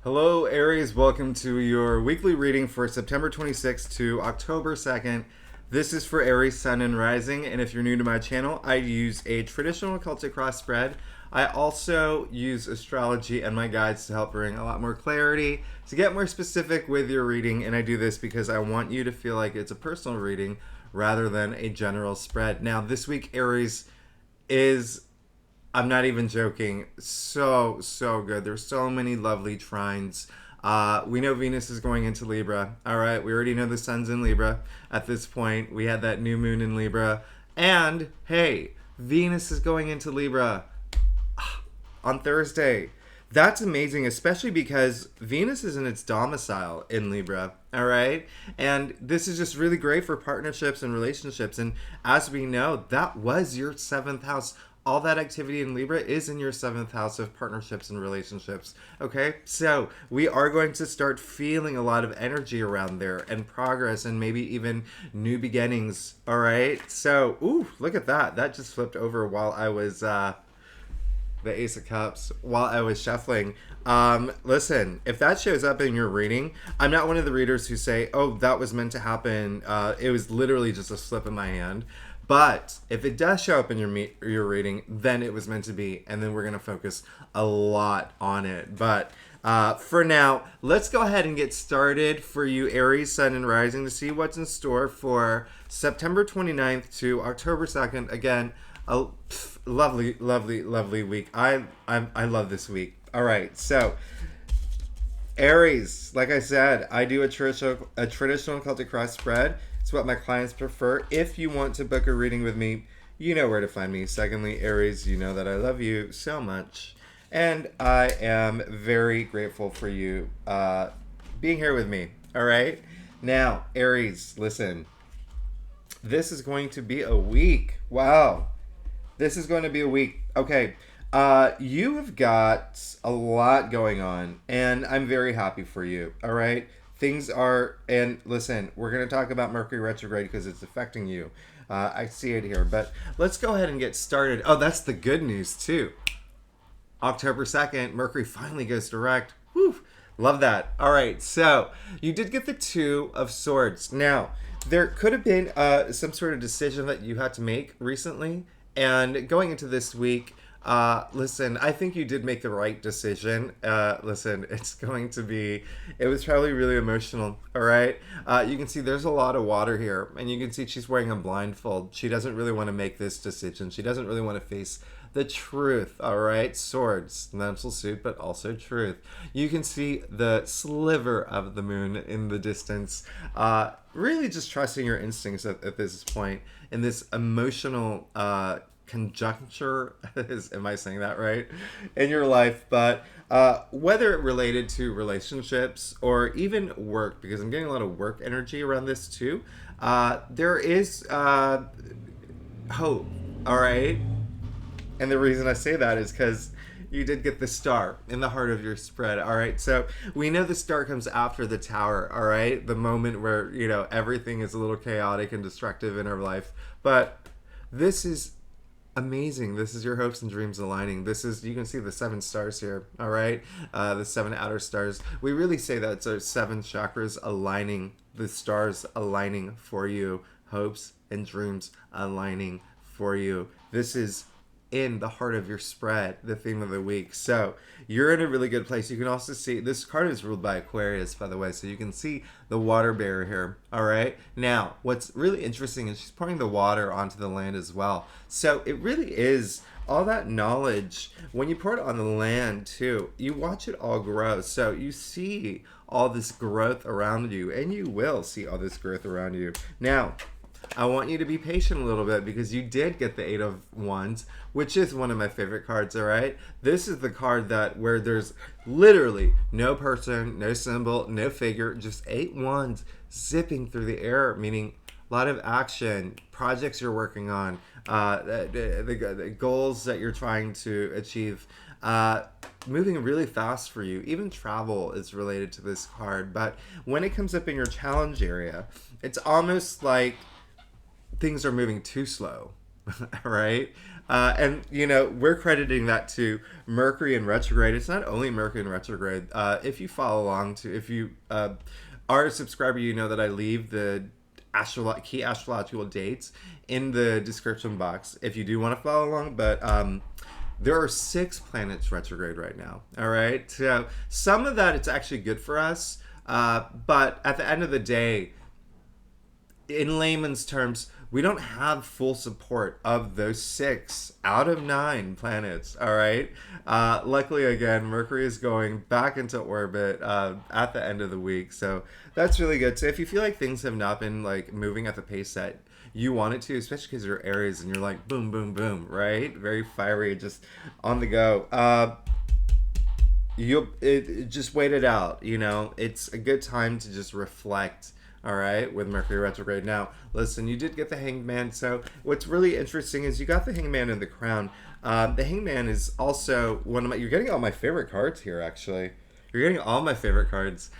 Hello, Aries. Welcome to your weekly reading for September 26th to October 2nd. This is for Aries, Sun, and Rising. And if you're new to my channel, I use a traditional Celtic cross spread. I also use astrology and my guides to help bring a lot more clarity, to get more specific with your reading. And I do this because I want you to feel like it's a personal reading rather than a general spread. Now, this week, Aries is, I'm not even joking, so good. There's so many lovely trines. We know Venus is going into Libra. All right, we already know the sun's in Libra at this point. We had that new moon in Libra. And hey, Venus is going into Libra on Thursday. That's amazing, especially because Venus is in its domicile in Libra, all right? And this is just really great for partnerships and relationships. And as we know, that was your seventh house. All that activity in Libra is in your seventh house of partnerships and relationships, okay? So we are going to start feeling a lot of energy around there and progress and maybe even new beginnings, all right? So, ooh, look at that. That just flipped over while I was... the Ace of Cups while I was shuffling. Listen, if that shows up in your reading, I'm not one of the readers who say, oh, that was meant to happen. It was literally just a slip in my hand. But if it does show up in your reading, then it was meant to be. And then we're going to focus a lot on it. But for now, let's go ahead and get started for you, Aries, Sun, and Rising, to see what's in store for September 29th to October 2nd. Again, a lovely week. I love this week. All right, so Aries, like I said, I do a traditional Celtic cross spread. It's what my clients prefer. If you want to book a reading with me, you know where to find me. Secondly, Aries, you know that I love you so much, and I am very grateful for you being here with me. All right, now Aries, listen. This is going to be a week. Wow. This is going to be a week. Okay. You have got a lot going on, and I'm very happy for you. All right. Things are, and listen, we're going to talk about Mercury retrograde because it's affecting you. I see it here, but let's go ahead and get started. Oh, that's the good news too. October 2nd, Mercury finally goes direct. Whew. Love that. All right. So you did get the Two of Swords. Now, there could have been some sort of decision that you had to make recently. And going into this week, listen, I think you did make the right decision. Listen, it was probably really emotional, all right? You can see there's a lot of water here, and you can see she's wearing a blindfold. She doesn't really want to make this decision. She doesn't really want to face the truth, all right? Swords, mental suit, but also truth. You can see the sliver of the moon in the distance. Really just trusting your instincts at this point in this emotional conjuncture. Am I saying that right? In your life, but whether it related to relationships or even work, because I'm getting a lot of work energy around this too, there is hope, all right? And the reason I say that is because you did get the star in the heart of your spread, all right? So we know the star comes after the tower, all right? The moment where, you know, everything is a little chaotic and destructive in our life. But this is amazing. This is your hopes and dreams aligning. This is, you can see the 7 stars here, all right? The 7 outer stars. We really say that it's our 7 chakras aligning, the stars aligning for you, hopes and dreams aligning for you. This is in the heart of your spread, the theme of the week. So you're in a really good place. You can also see this card is ruled by Aquarius, by the way, so you can see the water bearer here. All right, now what's really interesting is she's pouring the water onto the land as well. So it really is all that knowledge. When you pour it on the land too, you watch it all grow. So you see all this growth around you, and you will see all this growth around you. Now, I want you to be patient a little bit because you did get the 8 of Wands, which is one of my favorite cards, all right? This is the card where there's literally no person, no symbol, no figure, just 8 wands zipping through the air, meaning a lot of action, projects you're working on, the goals that you're trying to achieve, moving really fast for you. Even travel is related to this card, but when it comes up in your challenge area, it's almost like things are moving too slow, right? And, we're crediting that to Mercury in retrograde. It's not only Mercury in retrograde. If you follow along if you are a subscriber, you know that I leave the key astrological dates in the description box if you do want to follow along. But there are 6 planets retrograde right now. All right. So some of that, it's actually good for us. But at the end of the day, in layman's terms, we don't have full support of those 6 out of 9 planets. All right. Luckily, again, Mercury is going back into orbit at the end of the week, so that's really good. So if you feel like things have not been like moving at the pace that you want it to, especially because you're Aries and you're like boom, boom, boom, right? Very fiery, just on the go. Just wait it out. It's a good time to just reflect. All right, with Mercury retrograde. Now, listen, you did get the Hanged Man. So what's really interesting is you got the Hanged Man in the crown. The Hanged Man is also one of my. You're getting all my favorite cards here. Actually, you're getting all my favorite cards.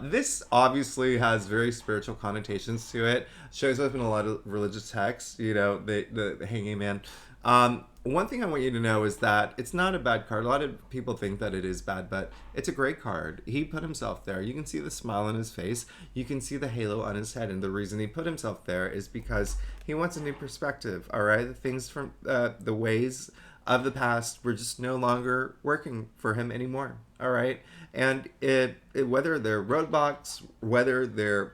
This obviously has very spiritual connotations to it. Shows up in a lot of religious texts. The Hanging Man. One thing I want you to know is that it's not a bad card. A lot of people think that it is bad, but it's a great card. He put himself there. You can see the smile on his face. You can see the halo on his head. And the reason he put himself there is because he wants a new perspective, all right? The things from the ways of the past were just no longer working for him anymore, all right? And whether they're roadblocks, whether they're,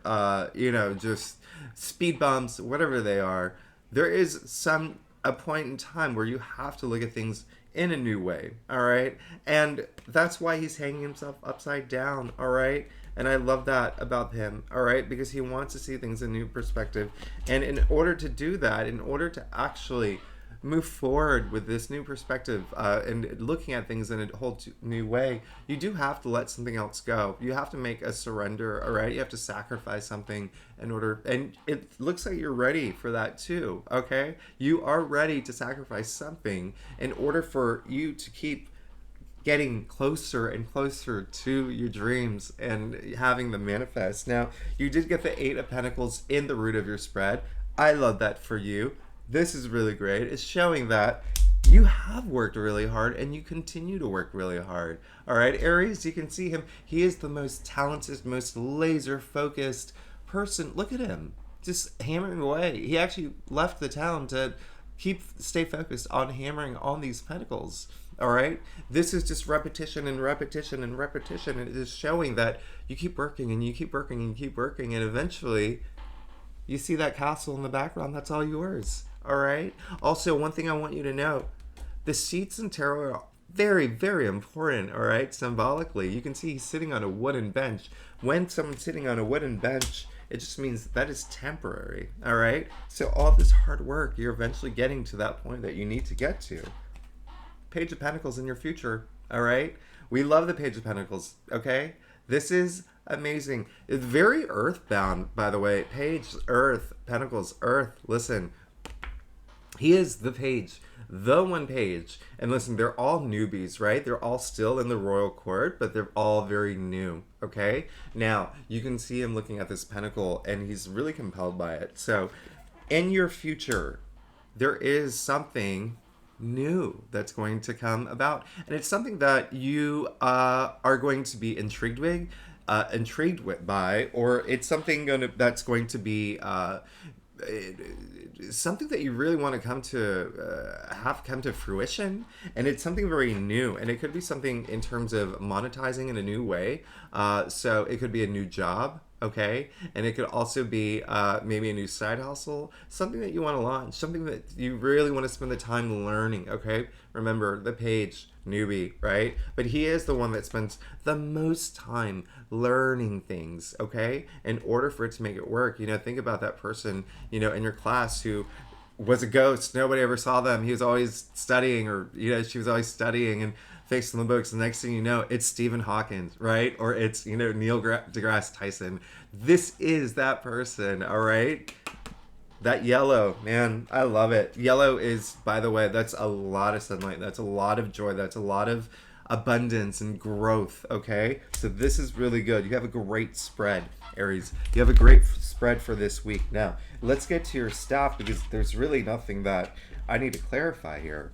just speed bumps, whatever they are, there is a point in time where you have to look at things in a new way, all right? And that's why he's hanging himself upside down, all right? And I love that about him, all right? Because he wants to see things in a new perspective. And in order to do that, in order to actually move forward with this new perspective and looking at things in a whole new way, you do have to let something else go. You have to make a surrender, all right? You have to sacrifice something in order, and it looks like you're ready for that too, okay? You are ready to sacrifice something in order for you to keep getting closer and closer to your dreams and having them manifest. Now, you did get the 8 of Pentacles in the root of your spread. I love that for you. This is really great. It's showing that you have worked really hard and you continue to work really hard. All right, Aries, you can see him. He is the most talented, most laser focused person. Look at him, just hammering away. He actually left the town to stay focused on hammering on these pentacles. All right, this is just repetition and repetition and repetition. And it is showing that you keep working and you keep working and you keep working, and eventually you see that castle in the background. That's all yours. All right. Also, one thing I want you to know, the seats in tarot are very, very important. All right. Symbolically, you can see he's sitting on a wooden bench. When someone's sitting on a wooden bench, it just means that is temporary. All right. So all this hard work, you're eventually getting to that point that you need to get to. Page of Pentacles in your future. All right. We love the Page of Pentacles. Okay. This is amazing. It's very earthbound, by the way. Page, Earth, Pentacles, Earth. Listen. He is the page, the one page. And listen, they're all newbies, right? They're all still in the royal court, but they're all very new, okay? Now, you can see him looking at this pentacle, and he's really compelled by it. So, in your future, there is something new that's going to come about. And it's something that you are going to be intrigued by, or it's something that's going to be something that you really want to have come to fruition, and it's something very new, and it could be something in terms of monetizing in a new way. So it could be a new job, okay, and it could also be maybe a new side hustle, something that you want to launch, something that you really want to spend the time learning, okay? Remember, the page, newbie, right? But he is the one that spends the most time learning things, okay? In order for it to make it work. Think about that person, in your class who was a ghost. Nobody ever saw them. He was always studying, or, she was always studying and fixing the books. The next thing you know, it's Stephen Hawking, right? Or it's, Neil deGrasse Tyson. This is that person, all right? That yellow, man, I love it. Yellow is, by the way, that's a lot of sunlight. That's a lot of joy. That's a lot of abundance and growth, okay? So this is really good. You have a great spread, Aries. You have a great spread for this week. Now, let's get to your staff, because there's really nothing that I need to clarify here.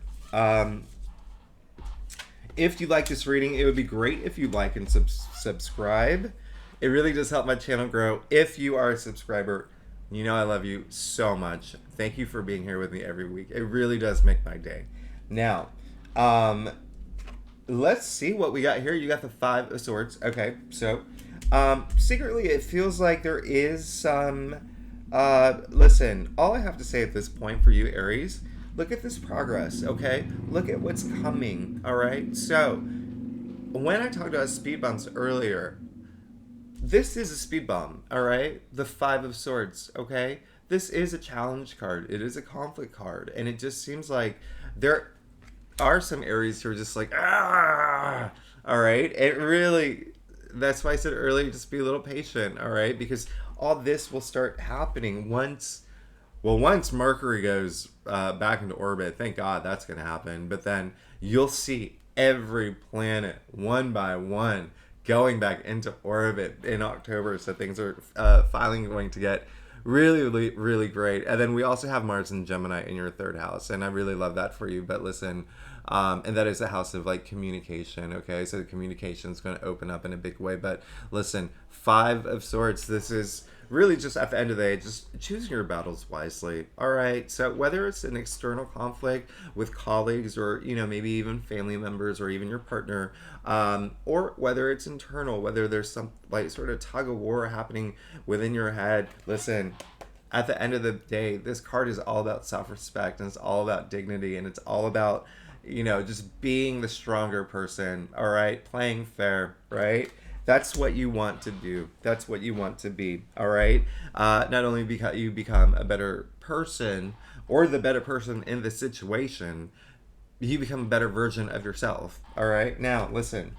If you like this reading, it would be great if you like and subscribe. It really does help my channel grow. If you are a subscriber, you know I love you so much. Thank you for being here with me every week. It really does make my day. Now, let's see what we got here. You got the Five of Swords. Okay, so secretly it feels like there is some... listen, all I have to say at this point for you, Aries, look at this progress, okay? Look at what's coming, all right? So, when I talked about speed bumps earlier, this is a speed bump, all right? The Five of Swords, okay? This is a challenge card. It is a conflict card. And it just seems like there are some Aries who are just like, ah, all right? It really, that's why I said earlier, just be a little patient, all right? Because all this will start happening once Mercury goes back into orbit. Thank God that's going to happen. But then you'll see every planet one by one going back into orbit in October. So things are finally going to get really, really, really great. And then we also have Mars and Gemini in your third house. And I really love that for you. But listen, and that is a house of like communication. Okay. So the communication is going to open up in a big way. But listen, Five of Swords, this is really just at the end of the day, just choosing your battles wisely. All right. So whether it's an external conflict with colleagues or, you know, maybe even family members or even your partner, or whether it's internal, whether there's some like sort of tug of war happening within your head, listen, at the end of the day, this card is all about self-respect and it's all about dignity and it's all about, you know, just being the stronger person. All right. Playing fair. Right. That's what you want to do. That's what you want to be. All right. Not only because you become a better person or the better person in the situation, you become a better version of yourself. All right. Now, listen.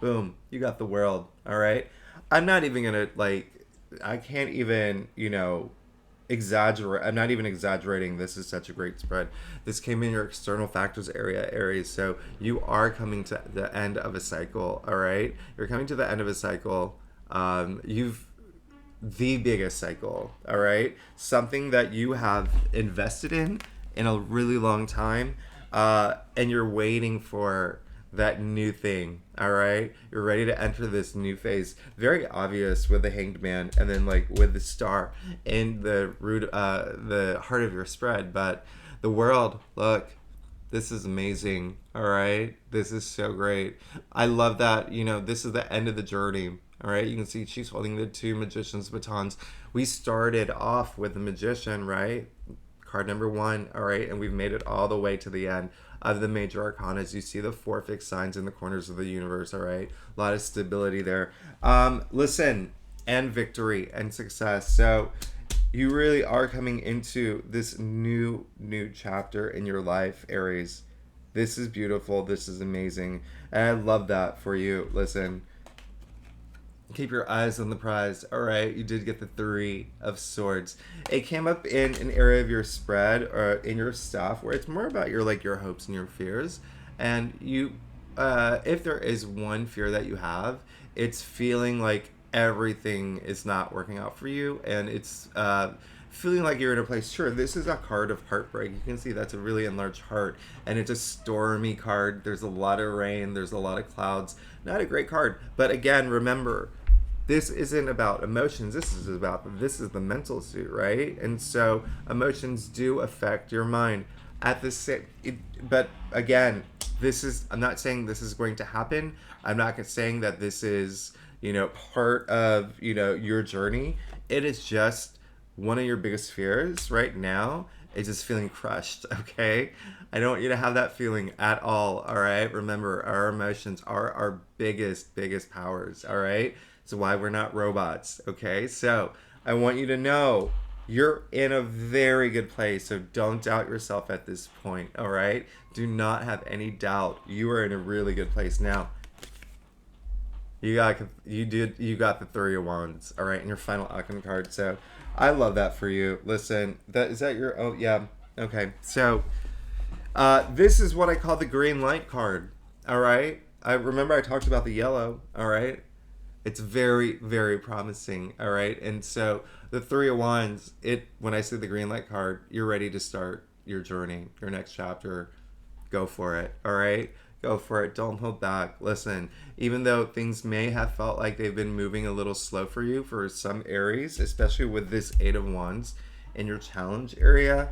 Boom. You got the world. All right. I'm not even going to like, I can't even, you know, exaggerate. I'm not even exaggerating. This is such a great spread. This came in your external factors area, Aries. So you are coming to the end of a cycle. All right, you're coming to the end of a cycle. You've the biggest cycle. All right, something that you have invested in a really long time, and you're waiting for that new thing. All right, you're ready to enter this new phase. Very obvious with the Hanged Man, and then like with the Star in the root, the heart of your spread. But the world, look, this is amazing. All right, this is so great. I love that. You know, this is the end of the journey. All right, you can see she's holding the two Magician's batons. We started off with the Magician, right? Card number 1. All right, and we've made it all the way to the end of the major arcanas. You see the 4 fixed signs in the corners of the universe. All right, a lot of stability there. Listen, and victory and success. So you really are coming into this new chapter in your life, Aries. This is beautiful. This is amazing, and I love that for you. Listen, keep your eyes on the prize. All right, you did get the 3 of Swords. It came up in an area of your spread or in your stuff where it's more about your like your hopes and your fears. And you, if there is one fear that you have, it's feeling like everything is not working out for you, and it's feeling like you're in a place. Sure, this is a card of heartbreak. You can see that's a really enlarged heart, and it's a stormy card. There's a lot of rain. There's a lot of clouds. Not a great card, but again, remember, this isn't about emotions. This is the mental suit, right? And so emotions do affect your mind at the same. But again, I'm not saying this is going to happen. I'm not saying that this is, you know, part of, you know, your journey. It is just one of your biggest fears right now is just feeling crushed. Okay, I don't want you to have that feeling at all. All right, remember, our emotions are our biggest powers. All right, so why we're not robots. Okay, so I want you to know you're in a very good place, so don't doubt yourself at this point. All right, do not have any doubt. You are in a really good place now. You got the 3 of Wands. All right, and your final outcome card. So I love that for you. Listen, is that your, oh yeah, okay. So this is what I call the green light card. All right, I remember I talked about the yellow. All right, it's very promising. All right, and so the 3 of Wands, when I say the green light card, you're ready to start. your journey, your next chapter. Go for it. All right. Go for it. Don't hold back. Listen, even though things may have felt like they've been moving a little slow for you for some Aries, especially with this Eight of Wands in your challenge area,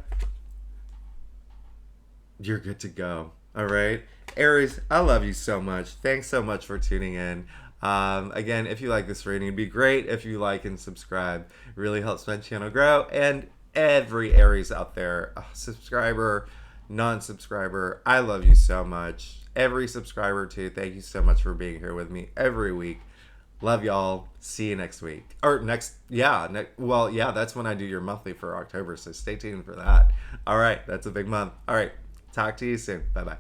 you're good to go. All right. Aries, I love you so much. Thanks so much for tuning in. Again, if you like this reading, it'd be great if you like and subscribe. It really helps my channel grow. And every Aries out there, subscriber, non-subscriber, I love you so much. Every subscriber too, thank you so much for being here with me every week. Love y'all. See you next week. Or well, yeah, that's when I do your monthly for October, so stay tuned for that. All right, that's a big month. All right, talk to you soon. Bye-bye.